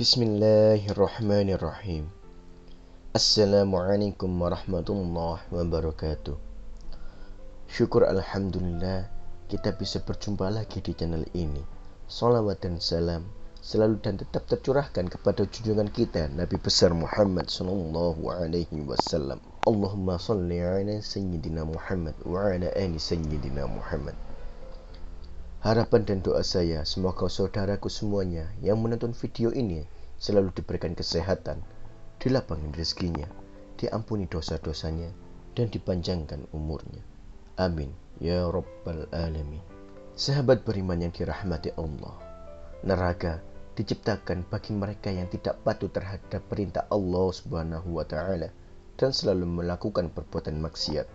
Bismillahirrahmanirrahim. Assalamualaikum warahmatullahi wabarakatuh. Syukur alhamdulillah kita bisa berjumpa lagi di channel ini. Salawat dan salam selalu dan tetap tercurahkan kepada junjungan kita Nabi besar Muhammad sallallahu alaihi wasallam. Allahumma shalli ala sayyidina Muhammad wa ala ali sayyidina Muhammad. Harapan dan doa saya semoga saudaraku semuanya yang menonton video ini selalu diberikan kesehatan, dilapangkan rezekinya, diampuni dosa-dosanya, dan dipanjangkan umurnya. Amin ya rabbal alamin. Sahabat beriman yang dirahmati Allah, neraka diciptakan bagi mereka yang tidak patuh terhadap perintah Allah Subhanahu wa taala dan selalu melakukan perbuatan maksiat.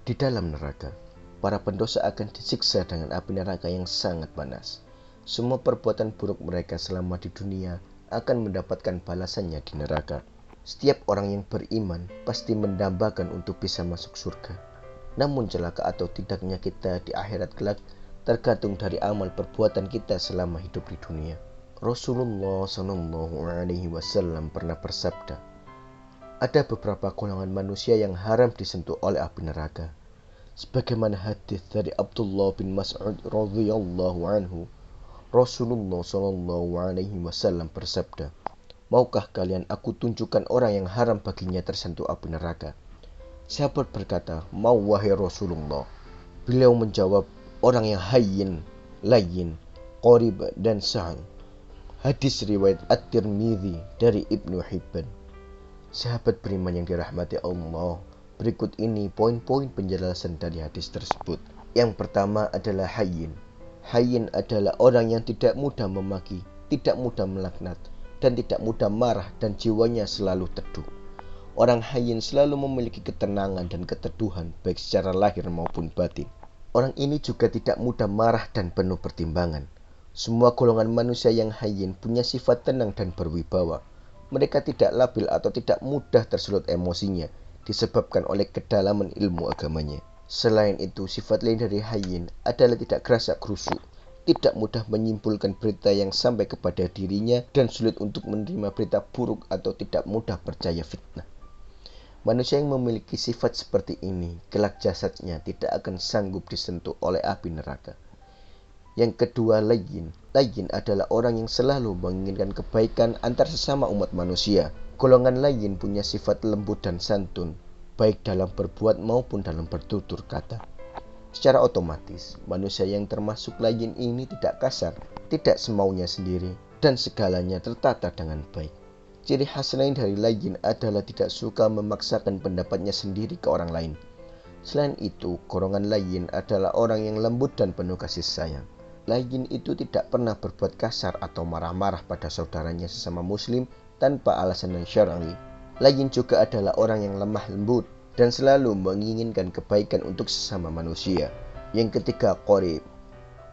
Di dalam neraka, para pendosa akan disiksa dengan api neraka yang sangat panas. Semua perbuatan buruk mereka selama di dunia akan mendapatkan balasannya di neraka. Setiap orang yang beriman pasti mendambakan untuk bisa masuk surga. Namun celaka atau tidaknya kita di akhirat kelak tergantung dari amal perbuatan kita selama hidup di dunia. Rasulullah Shallallahu Alaihi Wasallam pernah bersabda, ada beberapa golongan manusia yang haram disentuh oleh api neraka. Sebagaimana hadis dari Abdullah bin Mas'ud radhiyallahu anhu, Rasulullah sallallahu alaihi wasallam bersabda, maukah kalian aku tunjukkan orang yang haram baginya tersentuh api neraka? Sahabat berkata, mau wahai Rasulullah. Beliau menjawab, orang yang hayyin, layyin, qarib dan sa'al. Hadis riwayat At-Tirmidzi dari Ibnu Hibban. Sahabat beriman yang dirahmati Allah, berikut ini poin-poin penjelasan dari hadis tersebut. Yang pertama adalah hayyin. Hayyin adalah orang yang tidak mudah memaki, tidak mudah melaknat, dan tidak mudah marah dan jiwanya selalu teduh. Orang hayyin selalu memiliki ketenangan dan keteduhan baik secara lahir maupun batin. Orang ini juga tidak mudah marah dan penuh pertimbangan. Semua golongan manusia yang hayyin punya sifat tenang dan berwibawa. Mereka tidak labil atau tidak mudah tersulut emosinya disebabkan oleh kedalaman ilmu agamanya. Selain itu, sifat lain dari hayyin adalah tidak gerasa gerusuk, tidak mudah menyimpulkan berita yang sampai kepada dirinya dan sulit untuk menerima berita buruk atau tidak mudah percaya fitnah. Manusia yang memiliki sifat seperti ini, kelak jasadnya tidak akan sanggup disentuh oleh api neraka. Yang kedua, layyin. Layyin adalah orang yang selalu menginginkan kebaikan antar sesama umat manusia. Golongan layyin punya sifat lembut dan santun, baik dalam berbuat maupun dalam bertutur kata. Secara otomatis, manusia yang termasuk layyin ini tidak kasar, tidak semaunya sendiri, dan segalanya tertata dengan baik. Ciri khas lain dari layyin adalah tidak suka memaksakan pendapatnya sendiri ke orang lain. Selain itu, golongan layyin adalah orang yang lembut dan penuh kasih sayang. Layyin itu tidak pernah berbuat kasar atau marah-marah pada saudaranya sesama muslim tanpa alasan yang syar'i. Layyin juga adalah orang yang lemah lembut dan selalu menginginkan kebaikan untuk sesama manusia. Yang ketiga, qarib.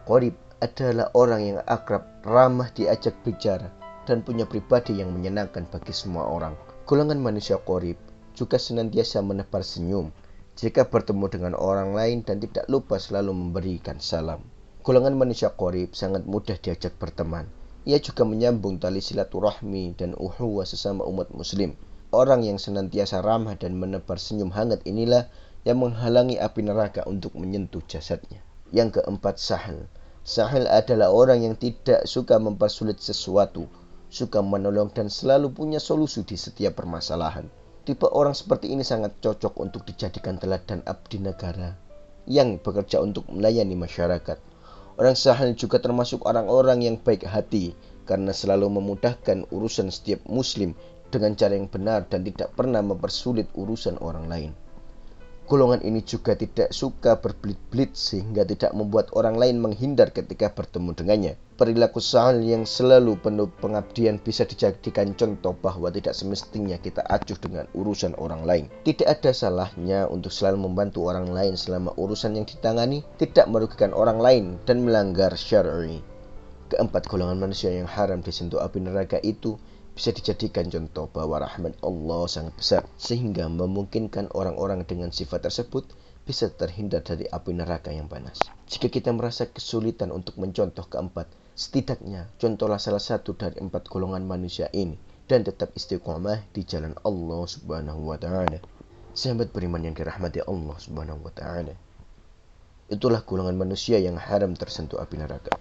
Qarib adalah orang yang akrab, ramah diajak bicara, dan punya pribadi yang menyenangkan bagi semua orang. Golongan manusia qarib juga senantiasa menebar senyum jika bertemu dengan orang lain dan tidak lupa selalu memberikan salam. Golongan manusia qarib sangat mudah diajak berteman. Ia juga menyambung tali silaturahmi dan ukhuwah sesama umat muslim. Orang yang senantiasa ramah dan menebar senyum hangat inilah yang menghalangi api neraka untuk menyentuh jasadnya. Yang keempat, sahil. Sahil adalah orang yang tidak suka mempersulit sesuatu, suka menolong dan selalu punya solusi di setiap permasalahan. Tipe orang seperti ini sangat cocok untuk dijadikan teladan abdi negara yang bekerja untuk melayani masyarakat. Orang sahil juga termasuk orang-orang yang baik hati karena selalu memudahkan urusan setiap muslim dengan cara yang benar dan tidak pernah mempersulit urusan orang lain. Golongan ini juga tidak suka berbelit-belit sehingga tidak membuat orang lain menghindar ketika bertemu dengannya. Perilaku sahil yang selalu penuh pengabdian bisa dijadikan contoh bahwa tidak semestinya kita acuh dengan urusan orang lain. Tidak ada salahnya untuk selalu membantu orang lain selama urusan yang ditangani tidak merugikan orang lain dan melanggar syar'i. Keempat, golongan manusia yang haram disentuh api neraka itu bisa dijadikan contoh bahwa rahmat Allah sangat besar sehingga memungkinkan orang-orang dengan sifat tersebut bisa terhindar dari api neraka yang panas. Jika kita merasa kesulitan untuk mencontoh keempat, Setidaknya contohlah salah satu dari 4 golongan manusia ini dan tetap istiqomah di jalan Allah Subhanahu wa taala. Sahabat beriman yang dirahmati Allah Subhanahu wa taala. Itulah golongan manusia yang haram tersentuh api neraka.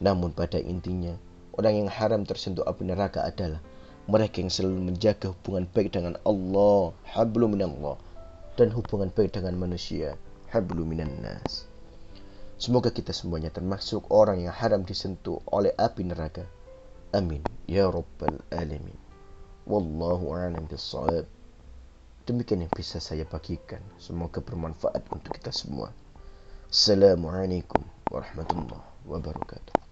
Namun pada intinya, orang yang haram tersentuh api neraka adalah mereka yang selalu menjaga hubungan baik dengan Allah, hablu minallah, dan hubungan baik dengan manusia, hablu minan nas. Semoga kita semuanya termasuk orang yang haram disentuh oleh api neraka. Amin ya rabbal alamin. Wallahu a'lam bishawab. Demikian yang bisa saya bagikan. Semoga bermanfaat untuk kita semua. Assalamualaikum warahmatullahi wabarakatuh.